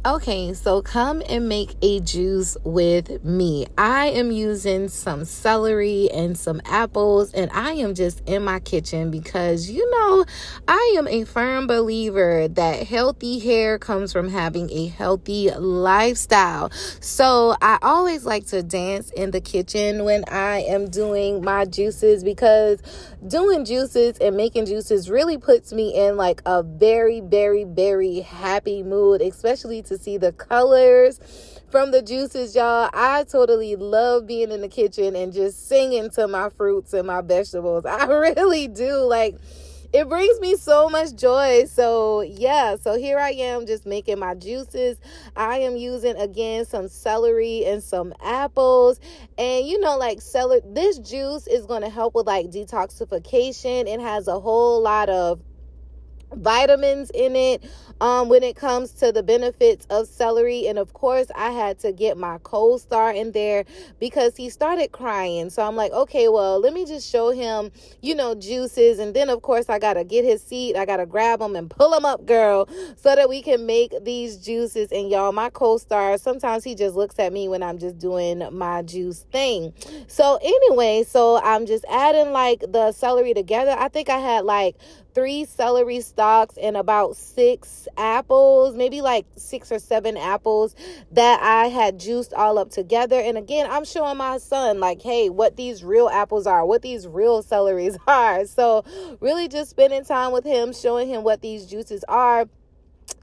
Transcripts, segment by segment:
Okay, so come and make a juice with me. I am using some celery and some apples, and I am just in my kitchen because, I am a firm believer that healthy hair comes from having a healthy lifestyle. So I always like to dance in the kitchen when I am doing my juices, because doing juices and making juices really puts me in like a very, very, very happy mood, especially to see the colors from the juices, y'all. I totally love being in the kitchen and just singing to my fruits and my vegetables. I really do. Like, it brings me so much joy. So here I am just making my juices. I am using, again, some celery and some apples. And celery, this juice is going to help with like detoxification. It has a whole lot of vitamins in it when it comes to the benefits of celery. And of course, I had to get my co-star in there because he started crying. So I'm like, okay, well, let me just show him, juices. And then of course I gotta get his seat. I gotta grab him and pull him up, girl, so that we can make these juices. And y'all, my co-star, sometimes he just looks at me when I'm just doing my juice thing. So anyway, I'm just adding like the celery together. I think I had like 3 celery stalks and about 6 apples, maybe like 6 or 7 apples that I had juiced all up together. And again, I'm showing my son like, hey, what these real apples are, what these real celeries are. So really just spending time with him, showing him what these juices are.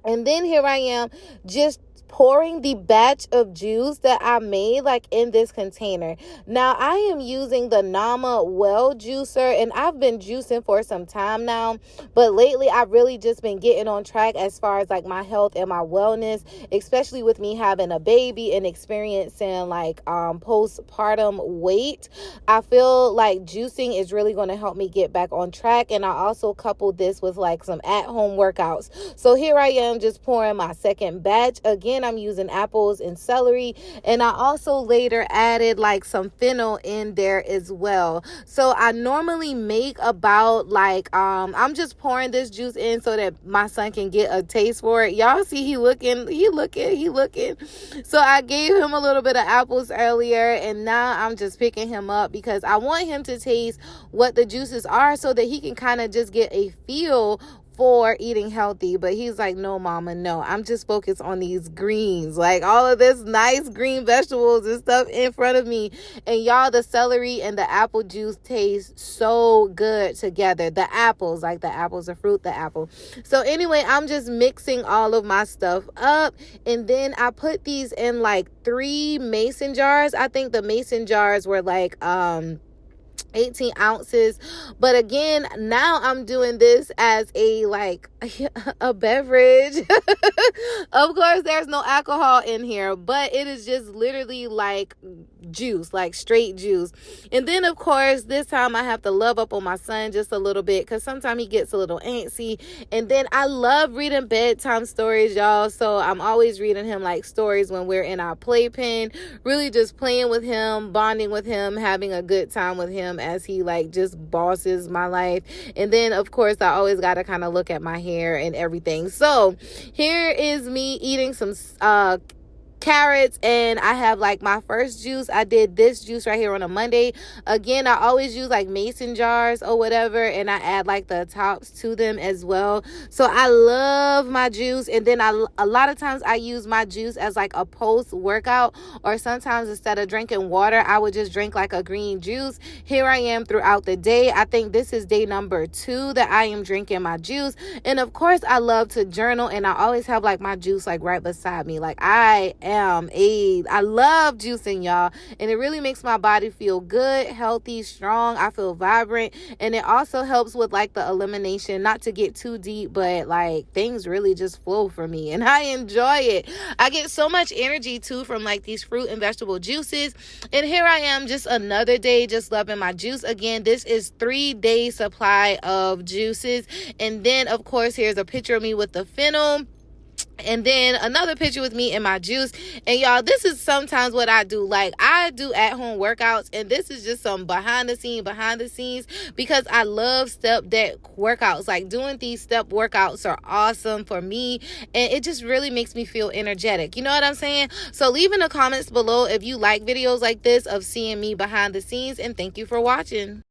And then here I am just pouring the batch of juice that I made like in this container. Now I am using the Nama Well juicer, and I've been juicing for some time now, but lately I've really just been getting on track as far as like my health and my wellness, especially with me having a baby and experiencing like postpartum weight. I feel like juicing is really going to help me get back on track. And I also coupled this with like some at-home workouts. So here I am just pouring my second batch. Again, I'm using apples and celery, and I also later added like some fennel in there as well. So I normally make about like I'm just pouring this juice in so that my son can get a taste for it. Y'all see he looking. So I gave him a little bit of apples earlier, and now I'm just picking him up because I want him to taste what the juices are so that he can kind of just get a feel for eating healthy. But he's like, no, mama, no, I'm just focused on these greens, like all of this nice green vegetables and stuff in front of me. And y'all, the celery and the apple juice taste so good together. The apples, like the apple's a fruit, the apple. So anyway, I'm just mixing all of my stuff up, and then I put these in like 3 mason jars. I think the mason jars were like 18 ounces. But again, now I'm doing this as a a beverage. Of course, there's no alcohol in here, but it is just literally like juice, like straight juice. And then of course, this time I have to love up on my son just a little bit because sometimes he gets a little antsy. And then I love reading bedtime stories, y'all. So I'm always reading him like stories when we're in our playpen, really just playing with him, bonding with him, having a good time with him as he like just bosses my life. And then of course, I always got to kind of look at my hair and everything. So here is me eating some carrots, and I have like my first juice. I did this juice right here on a Monday. Again, I always use like mason jars or whatever, and I add like the tops to them as well. So I love my juice. And then a lot of times I use my juice as like a post workout, or sometimes instead of drinking water, I would just drink like a green juice. Here I am throughout the day. I think this is day number 2 that I am drinking my juice. And of course, I love to journal, and I always have like my juice like right beside me. Like I love juicing, y'all, and it really makes my body feel good, healthy, strong. I feel vibrant, and it also helps with like the elimination, not to get too deep, but like things really just flow for me, and I enjoy it. I get so much energy too from like these fruit and vegetable juices. And here I am, just another day, just loving my juice. Again, this is 3-day supply of juices. And then of course, here's a picture of me with the fennel. And then another picture with me in my juice. And y'all, this is sometimes what I do. Like, I do at home workouts, and this is just some behind the scenes, because I love step deck workouts. Like, doing these step workouts are awesome for me, and it just really makes me feel energetic. You know what I'm saying? So leave in the comments below if you like videos like this of seeing me behind the scenes, and thank you for watching.